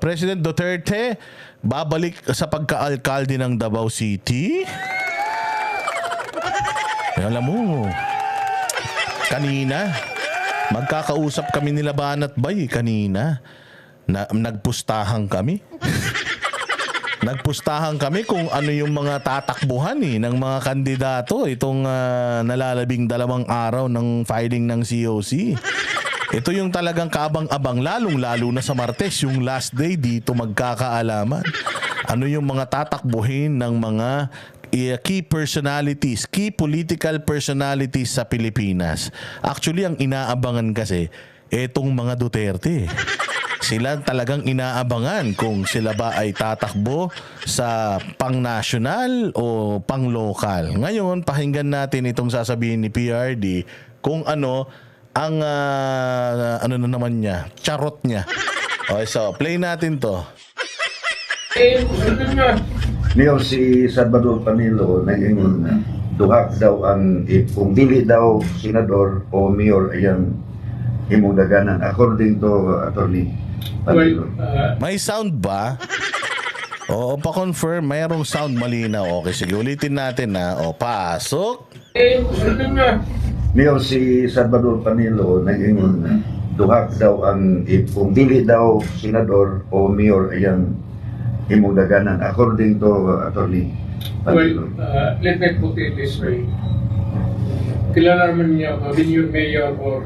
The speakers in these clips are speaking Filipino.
President Duterte babalik sa pagka-alkalde ng Davao City. Alam mo, kanina magkakausap kami nila Banat Bay kanina. Nagpustahan kami. Nagpustahan kami kung ano yung mga tatakbuhan ng mga kandidato itong nalalabing 2 araw ng filing ng COC. Ito yung talagang kaabang-abang, lalong-lalo na sa Martes, yung last day dito magkakaalaman. Ano yung mga tatakbuhin ng mga key personalities, key political personalities sa Pilipinas. Actually, ang inaabangan kasi, etong mga Duterte. Sila talagang inaabangan kung sila ba ay tatakbo sa pang-national o pang-local. Ngayon, pakinggan natin itong sasabihin ni PRD kung ano ang ano na naman niya, charot niya. Okay, so play natin to. Niyo si Salvador Panilo nag-ingon na duha daw ang kung dili daw senador o mayor ayang imong daganan according to attorney Panilo. May sound ba? Oo, pa-confirm, mayroong sound malinaw. Okay, sige, ulitin natin na. O, pasok. Niyo si Salvador Panilo nag-ingon na duha daw ang kung dili daw senador o mayor ayang imong daganan according to attorney Panilo. Let me put it this way. Kilala naman niyo, been your mayor for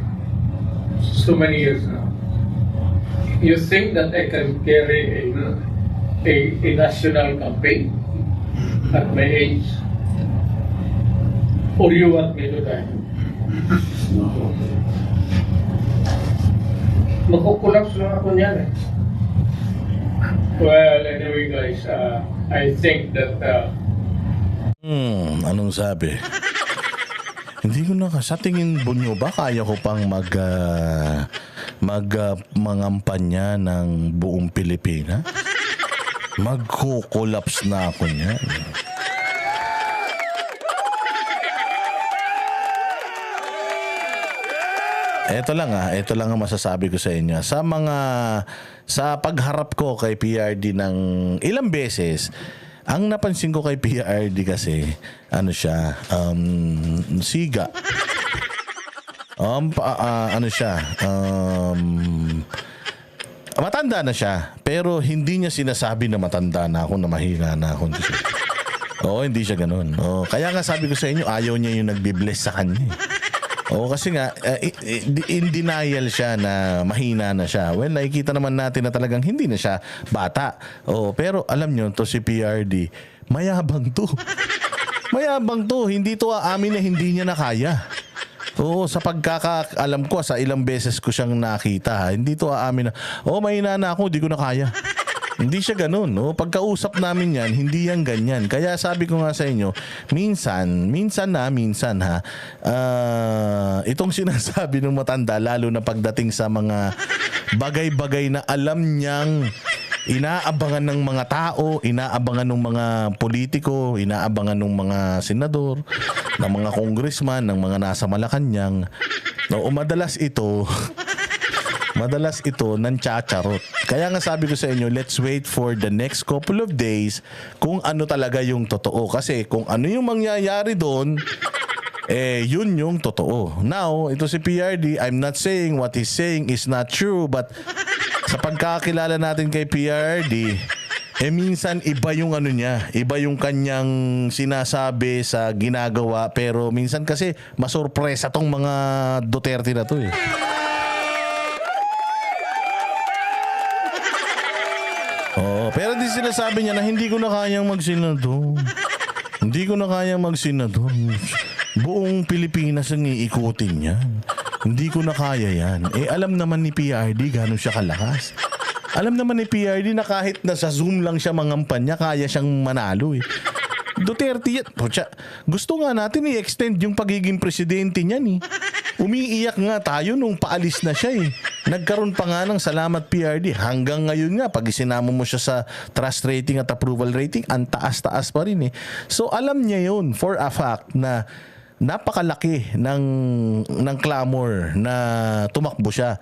so many years now. You think that I can carry a national campaign at my age? Or you want me to die? Magkukulaps lang ako niyan eh. Well, anyway guys, I think that Anong sabi? Hindi ko na sa tingin bunyo ba kaya ko pang mangampanya ng buong Pilipinas? Magko-collapse na ako niyan. Ito lang ang masasabi ko sa inyo. Sa pagharap ko kay PRD ng ilang beses, ang napansin ko kay PRD kasi, ano siya, siga. Matanda na siya, pero hindi niya sinasabi na matanda na ako, na mahina na ako. Oo, hindi siya ganun. Oo, kaya nga sabi ko sa inyo, ayaw niya yung nagbi-bless sa kanya. Oo, kasi nga, in denial siya na mahina na siya. Well, nakikita naman natin na talagang hindi na siya bata. Oo, pero alam nyo, to si PRD, mayabang to. Mayabang to. Hindi to aamin na hindi niya na kaya. Oo, sa pagkakaalam ko, sa ilang beses ko siyang nakita, hindi to aamin na, mahina na ako, di ko na kaya. Hindi siya ganun. No? Pagkausap namin yan, hindi yan ganyan. Kaya sabi ko nga sa inyo, minsan itong sinasabi ng matanda, lalo na pagdating sa mga bagay-bagay na alam niyang inaabangan ng mga tao, inaabangan ng mga politiko, inaabangan ng mga senador, ng mga congressman, ng mga nasa Malacanang. No, madalas ito ng chacharot. Kaya nga sabi ko sa inyo, let's wait for the next couple of days kung ano talaga yung totoo. Kasi kung ano yung mangyayari doon, yun yung totoo. Now, ito si PRD, I'm not saying what he's saying is not true, but sa pagkakilala natin kay PRD, minsan iba yung ano niya, iba yung kanyang sinasabi sa ginagawa, pero minsan kasi masurpresa tong mga Duterte na to eh. Oo, pero di sinasabi niya na hindi ko na kayang magsenador. Hindi ko na kayang magsenador. Buong Pilipinas ang iikutin niya. Hindi ko na kaya yan. Alam naman ni PRD gano'n siya kalakas. Alam naman ni PRD na kahit nasa Zoom lang siya mangampanya, kaya siyang manalo eh. Duterte yan. Gusto nga natin i-extend yung pagiging presidente niyan eh. Umiiyak nga tayo nung paalis na siya eh. Nagkaroon pa nga ng salamat PRD. Hanggang ngayon nga, pag isinama mo siya sa trust rating at approval rating, ang taas-taas pa rin eh. So alam niya yun for a fact na napakalaki ng clamor na tumakbo siya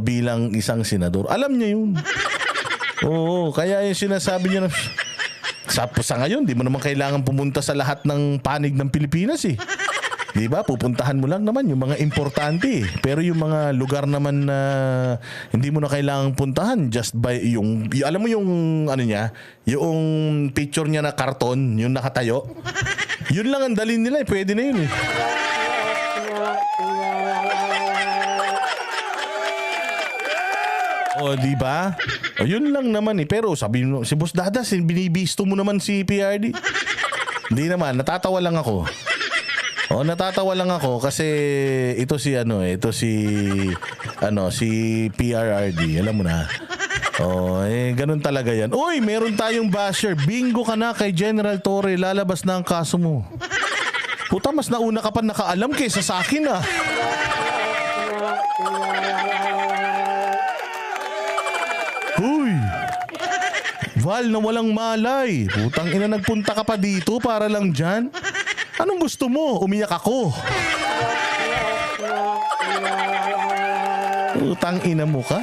bilang isang senador. Alam niya yun. Oo, kaya yung sinasabi niya na sa ngayon, di mo naman kailangan pumunta sa lahat ng panig ng Pilipinas eh. Di ba? Pupuntahan mo lang naman yung mga importante eh. Pero yung mga lugar naman na hindi mo na kailangan puntahan just by alam mo yung ano niya, yung picture niya na karton, yung nakatayo. Yun lang ang dalhin nila eh. Pwede na yun eh. O, di ba? O, yun lang naman eh. Pero sabi mo, si Boss Dadas, binibisto mo naman si PRD. Hindi naman, natatawa lang ako. O, natatawa lang ako kasi ito si si PRRD, alam mo na. O, ganun talaga yan. Uy, meron tayong basher. Bingo ka na kay General Torre. Lalabas na ang kaso mo. Puta, mas nauna ka pa nakaalam kaysa sa akin ah. Huy! Val na walang malay. Putang ina, nagpunta ka pa dito para lang dyan. Anong gusto mo? Umiyak ako. Putang ina mo ka?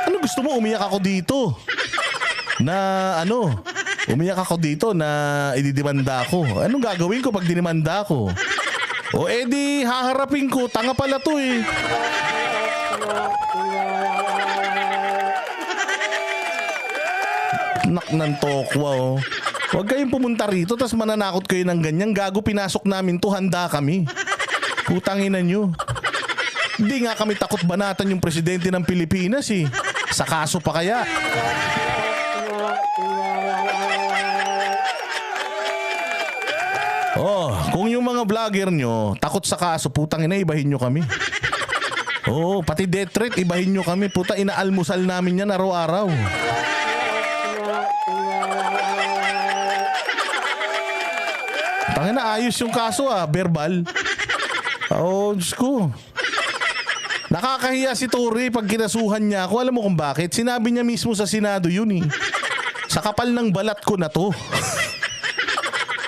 Anong gusto mo? Umiyak ako dito. Umiyak ako dito na ididimanda ako. Anong gagawin ko pag dinimanda ako? O edi haharapin ko. Tanga pala to eh. Nak ng tokwa oh. Huwag kayong pumunta rito tas mananakot kayo ng ganyan. Gago, pinasok namin to, handa kami. Putangina nyo. Hindi nga kami takot banatan yung presidente ng Pilipinas eh. Sa kaso pa kaya. Oh, kung yung mga vlogger nyo takot sa kaso, putang ina, ibahin nyo kami. Oo, pati death threat, ibahin nyo kami. Puta, inaalmusal namin yan araw-araw. Tangina, ayos yung kaso ah, verbal. Oh, Diyos ko. Nakakahiya si Torre pag kinasuhan niya ako. Alam mo kung bakit? Sinabi niya mismo sa Senado yun eh. Sa kapal ng balat ko na to.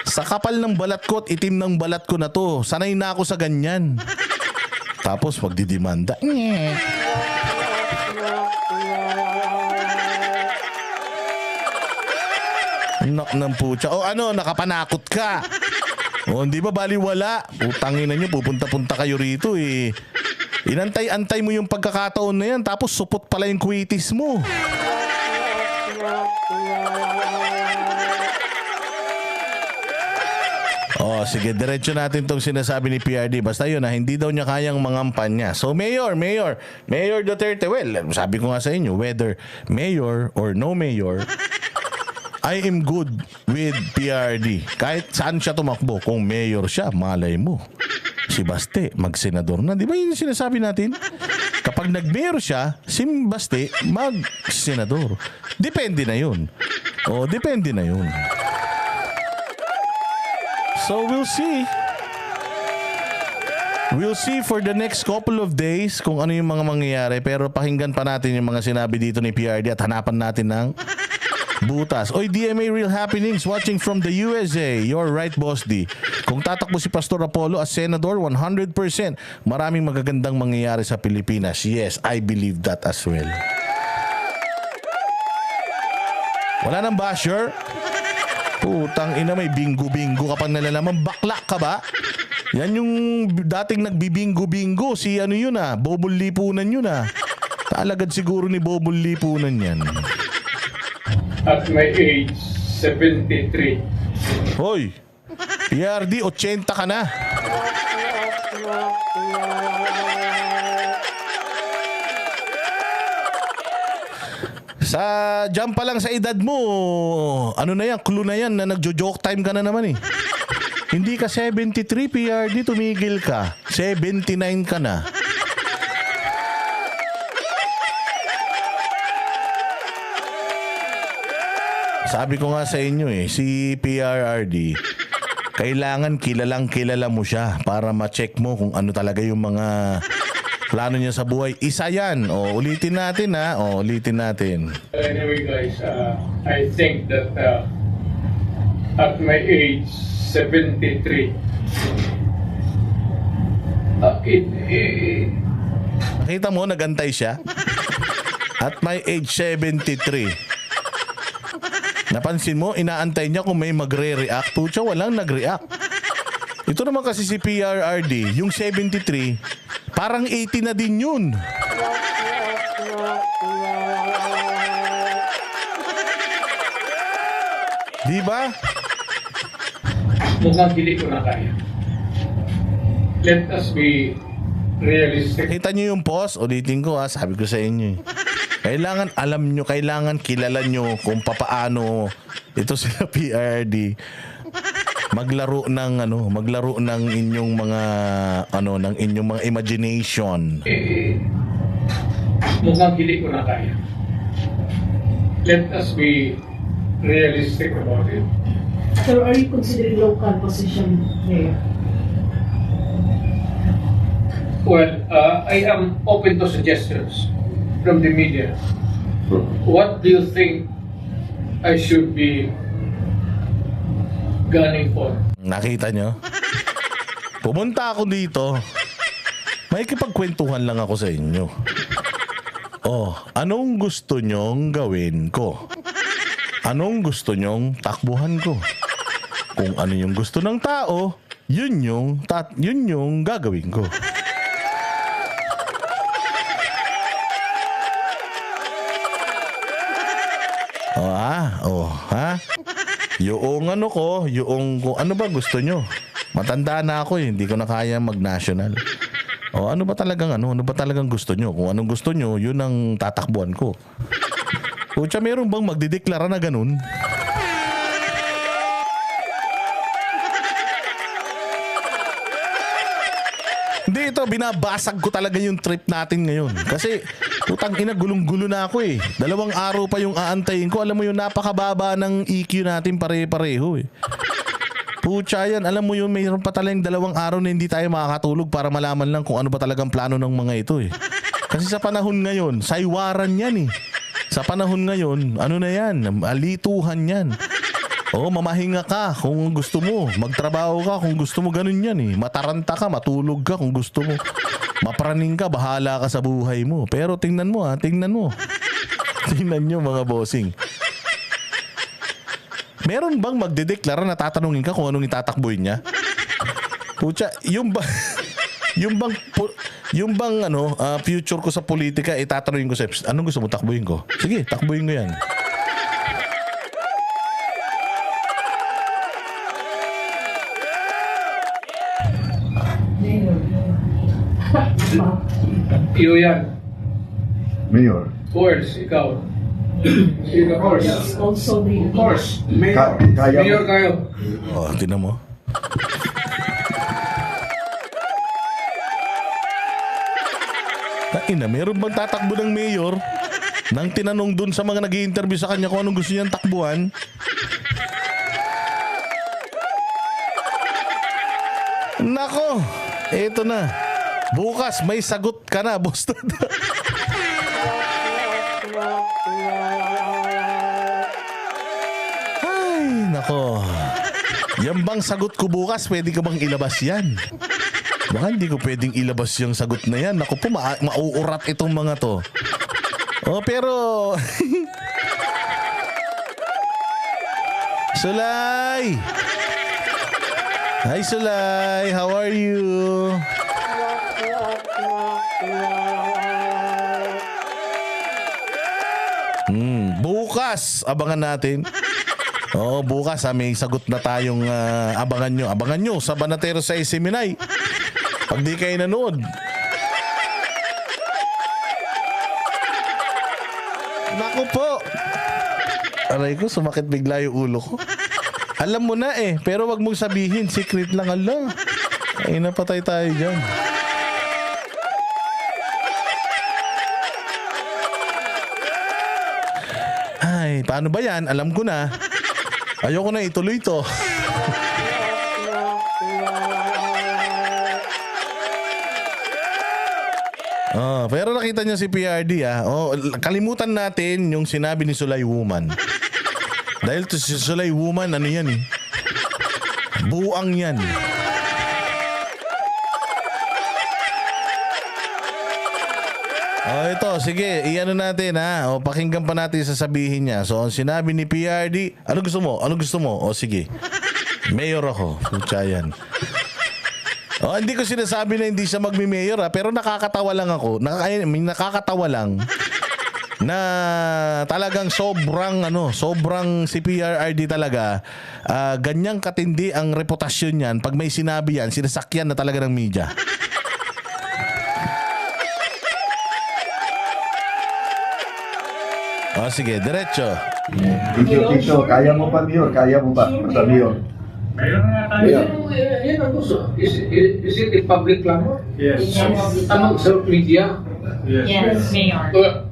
Sa kapal ng balat ko at itim ng balat ko na to. Sanay na ako sa ganyan. Tapos magdidimanda. Nak ng putya. O ano, nakapanakot ka. O hindi ba baliwala? Utangin na nyo, pupunta-punta kayo rito eh. Inantay-antay mo yung pagkakataon na yan, tapos supot pala yung kwitis mo. Oh, sige, diretso natin tong sinasabi ni PRD. Basta yun na hindi daw niya kayang mangampan niya. So, Mayor Duterte, well, sabi ko nga sa inyo, whether mayor or no mayor, I am good with PRD. Kahit saan siya tumakbo, kung mayor siya, malay mo. Si Baste, mag-senador na. Di ba yun yung sinasabi natin? Kapag nag-mayor siya, si Baste, mag-senador. Depende na yun. O, depende na yun. So, we'll see. We'll see for the next couple of days kung ano yung mga mangyayari. Pero pakinggan pa natin yung mga sinabi dito ni PRD at hanapan natin ng butas. Oy, DMA Real Happenings watching from the USA. You're right, Boss D. Kung tatakbo si Pastor Apollo as Senador, 100%. Maraming magagandang mangyayari sa Pilipinas. Yes, I believe that as well. Wala nang basher? Putang ina, may bingo-bingo ka pang nalalaman. Bakla ka ba? Yan yung dating nagbibingo-bingo. Si ano yun ah, Bobol Lipunan yun ah. Alagad siguro ni Bobol Lipunan yan. At my age, 73. Hoy, PRD, 80 ka na. Sa jump pa lang sa edad mo, ano na yan, clue na yan na nagjo-joke time ka na naman eh. Hindi ka 73, PRD, tumigil ka. 79 ka na. Sabi ko nga sa inyo eh, si PRRD, kailangan kilala mo siya para ma-check mo kung ano talaga yung mga plano niya sa buhay. Isa yan. O, ulitin natin ha. O, ulitin natin. Anyway guys, I think that at my age, 73, Nakita mo, nagantay siya. At my age 73. Napansin mo, inaantay niya kung may magre-react. Pucha, walang nag-react. Ito naman kasi si PRRD, yung 73, parang 80 na din yun. Di ba? Mukhang hindi ko na kaya. Let us be realistic. Kita nyo yung post, ulitin ko sabi ko sa inyo. Kailangan alam nyo, kailangan kilala nyo kung papaano ito sila PRD maglaro ng inyong mga ng inyong mga imagination. Mukhang hindi ko na kaya. Let us be realistic about it. So are you considering local position there? Well, I am open to suggestions from the media. What do you think I should be gunning for? Nakita nyo? Pumunta ako dito. May kipagkwentuhan lang ako sa inyo. Anong gusto nyong gawin ko? Anong gusto nyong takbuhan ko? Kung ano yung gusto ng tao, yun yung gagawin ko. Yung kung ano ba gusto nyo? Matanda na ako hindi ko na kaya mag-national. Ano ba talagang gusto nyo? Kung anong gusto nyo, yun ang tatakbuhan ko. Pucha, meron bang magdideklara na ganun? Hindi, ito, binabasag ko talaga yung trip natin ngayon. Kasi, putang ina, gulong-gulo na ako 2 araw pa yung aantayin ko. Alam mo yun, napakababa ng EQ natin pare-pareho Pucha yan, alam mo yun, mayroon pa talagang 2 araw na hindi tayo makakatulog para malaman lang kung ano ba talagang plano ng mga ito Kasi sa panahon ngayon, saywaran yan Sa panahon ngayon, ano na yan, alituhan yan. Mamahinga ka kung gusto mo. Magtrabaho ka kung gusto mo, ganun yan Mataranta ka, matulog ka kung gusto mo. Mapraning ka, bahala ka sa buhay mo. Pero tingnan mo tingnan mo. Tingnan nyo mga bossing. Meron bang magdedeklara na tatanungin ka kung anong itatakbuhin niya? Pucha, yung bang future ko sa politika, itatanungin ko sa anong gusto mo takbuhin ko? Sige, takbuhin ko yan. Iyo yan. Mayor. Course, ikaw. Sino course? Also the Course. Kaya Mayor kayo. Tinan mo. Meron bang tatakbo ng mayor nang tinanong dun sa mga nag-i-interview sa kanya kung anong gusto niyang takbuhan? Nako, eto na. Bukas may sagot ka na, boss. Ay, nako. Yan bang sagot ko bukas, pwede ka bang ilabas yan? Baka hindi ko pwedeng ilabas yung sagot na yan. Naku po, mauurat itong mga to. Pero... Sulay! Hi, Sulay! How are you? Bukas, abangan natin. Bukas may sagot na tayong abangan nyo sa Banatero sa Seminay. Pag di kayo nanood. Naku po. Aray ko, sumakit bigla yung ulo ko. Alam mo na pero wag mong sabihin, secret lang. Ala, ay napatay tayo dyan. Ay, paano ba yan? Alam ko na. Ayoko na ituloy to. Pero nakita niyo si PRD kalimutan natin yung sinabi ni Sulay Woman. Dahil to si Sulay Woman, ano yan buang yan. Ito, sige, iano natin ha. O, pakinggan pa natin sasabihin niya. So, ang sinabi ni PRD, ano gusto mo? Ano gusto mo? O, sige. Mayor ako. Kutsa yan. O, hindi ko sinasabi na hindi siya magmi-mayor ha, pero nakakatawa lang ako. Nakakatawa lang na talagang sobrang si PRRD talaga, ganyang katindi ang reputasyon niyan. Pag may sinabi yan, sinasakyan na talaga ng media. O sige, diretso. Tito, kaya mo pa, Mayor? Kaya mo ba? Basta, Mayor. Yan ang gusto. Is it a public clamor? Yes. Among sa media? Yes, Mayor.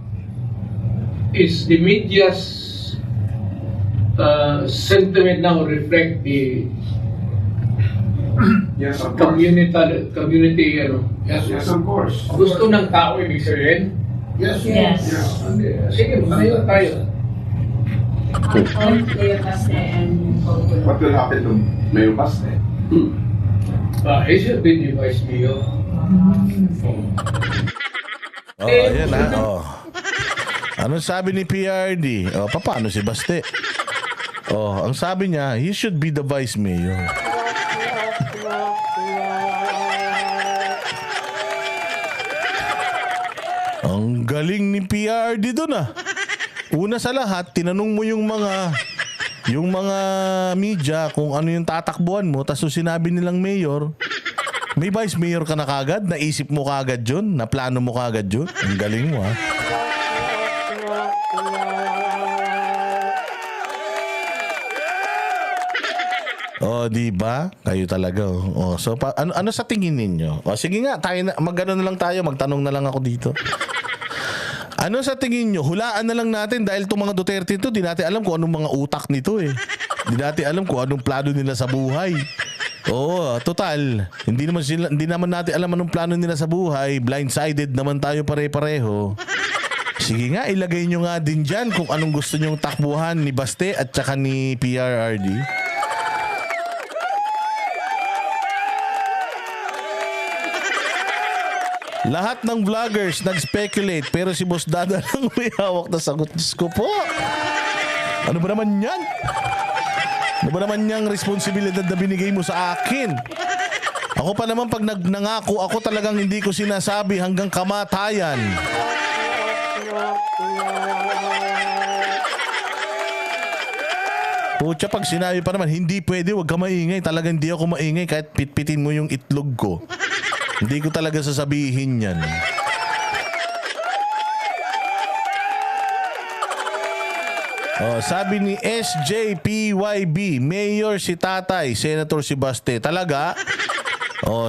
Is the media's sentiment now reflect the Yes, of course. community Yes, of course. gusto ng tao ibig sabihin? Yes. Yes. Sige, mayo tayo. All Mayor Baste and Paul. What will happen to Mayor Baste? He should be the vice mayor. Ayan ha. Anong sabi ni PRD? Paano si Baste? Ang sabi niya, he should be the vice mayor. Ang galing ni PRD doon ah. Una sa lahat, tinanong mo yung mga media kung ano yung tatakbuhan mo, tapos sinabi nilang mayor, may vice mayor ka na kagad, naisip mo kagad yun, naplano mo kagad yun. Ang galing mo ha. Di ba? Kayo talaga. So ano sa tingin ninyo? Sige nga, magano na lang tayo, magtanong na lang ako dito. Ano sa tingin nyo? Hulaan na lang natin dahil itong mga Duterte ito, di natin alam kung anong mga utak nito eh. Di natin alam kung anong plano nila sa buhay. Total. Hindi naman natin alam anong plano nila sa buhay. Blindsided naman tayo pare-pareho. Sige nga, ilagay nyo nga din dyan kung anong gusto nyong takbuhan ni Baste at saka ni PRRD. Lahat ng vloggers nag-speculate pero si Boss Dada lang may hawak na sagot. Diyos ko po. Ano ba naman yan? Ano ba naman yung responsibilidad na binigay mo sa akin? Ako pa naman pag nangako ako talagang hindi ko sinasabi hanggang kamatayan. Pucha, pag sinabi pa naman, hindi pwede, wag ka maingay. Talagang hindi ako maingay kahit pitpitin mo yung itlog ko. Hindi ko talaga sasabihin yan. Sabi ni SJPYB, Mayor si Tatay, Senator si Baste. Talaga?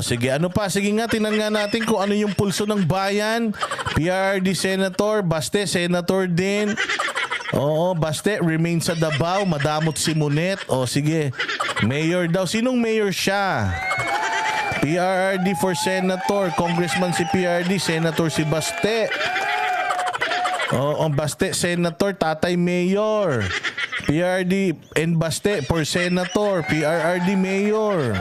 Sige, ano pa? Sige nga, tinan nga natin kung ano yung pulso ng bayan. PRD Senator, Baste Senator din. Baste remain sa Davao, madamot si Munet. Sige, Mayor daw. Sinong Mayor siya? PRRD for Senator, Congressman si PRD, Senator si Baste. Baste Senator, Tatay Mayor. PRD and Baste for Senator, PRRD Mayor.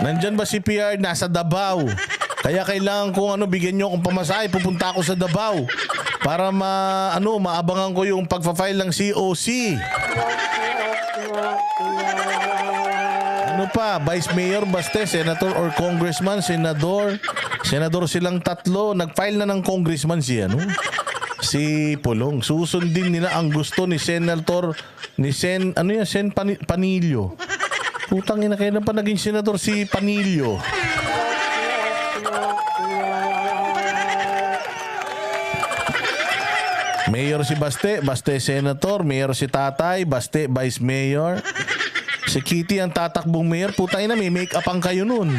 Nandyan ba si PR? Nasa Davao. Kaya kailangan kong bigyan nyo akong pamasahe, pupunta ako sa Davao para maabangan ko yung pagpa-file ng COC. Ano pa? Vice Mayor Baste, Senator or Congressman, Senador. Senador silang tatlo. Nag-file na ng Congressman si Pulong. Susundin nila ang gusto ni Senator Sen Panilio. Putang ina, kailan pa naging senador si Panilio? Mayor si Baste, Baste Senator. Mayor si Tatay, Baste Vice Mayor. Si Kitty ang tatakbong mayor. Putang ina, may make-up ang kayo nun.